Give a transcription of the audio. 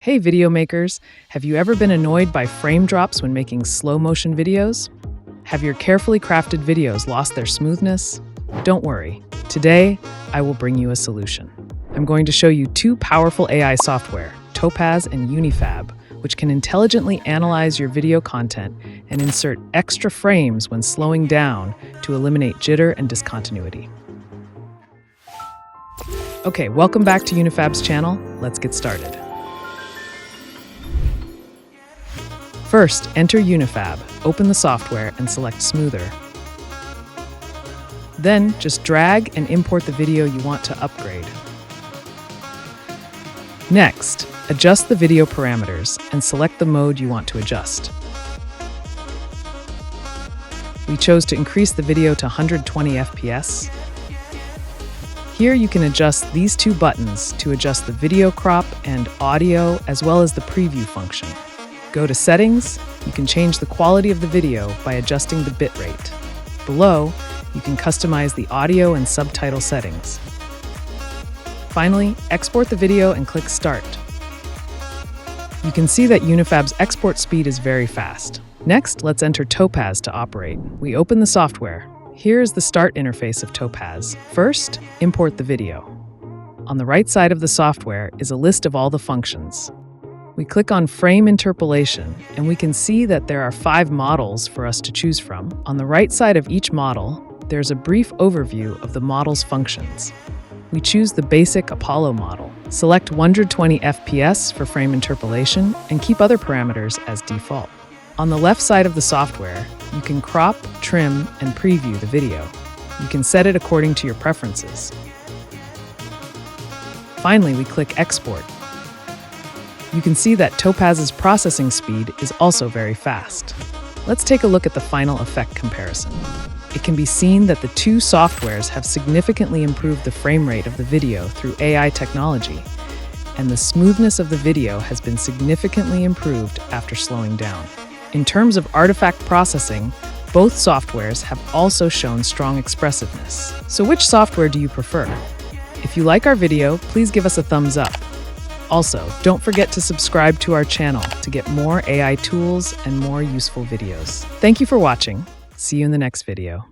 Hey video makers, have you ever been annoyed by frame drops when making slow motion videos? Have your carefully crafted videos lost their smoothness? Don't worry, today I will bring you a solution. I'm going to show you two powerful AI software, Topaz and UniFab, which can intelligently analyze your video content and insert extra frames when slowing down to eliminate jitter and discontinuity. Okay, welcome back to UniFab's channel. Let's get started. First, enter UniFab, open the software, and select Smoother. Then, just drag and import the video you want to upgrade. Next, adjust the video parameters and select the mode you want to adjust. We chose to increase the video to 120 FPS. Here you can adjust these two buttons to adjust the video crop and audio, as well as the preview function. Go to Settings. You can change the quality of the video by adjusting the bitrate. Below, you can customize the audio and subtitle settings. Finally, export the video and click Start. You can see that UniFab's export speed is very fast. Next, let's enter Topaz to operate. We open the software. Here is the start interface of Topaz. First, import the video. On the right side of the software is a list of all the functions. We click on Frame Interpolation, and we can see that there are 5 models for us to choose from. On the right side of each model, there's a brief overview of the model's functions. We choose the basic Apollo model. Select 120 FPS for frame interpolation and keep other parameters as default. On the left side of the software, you can crop, trim, and preview the video. You can set it according to your preferences. Finally, we click Export. You can see that Topaz's processing speed is also very fast. Let's take a look at the final effect comparison. It can be seen that the two softwares have significantly improved the frame rate of the video through AI technology, and the smoothness of the video has been significantly improved after slowing down. In terms of artifact processing, both softwares have also shown strong expressiveness. So which software do you prefer? If you like our video, please give us a thumbs up. Also, don't forget to subscribe to our channel to get more AI tools and more useful videos. Thank you for watching. See you in the next video.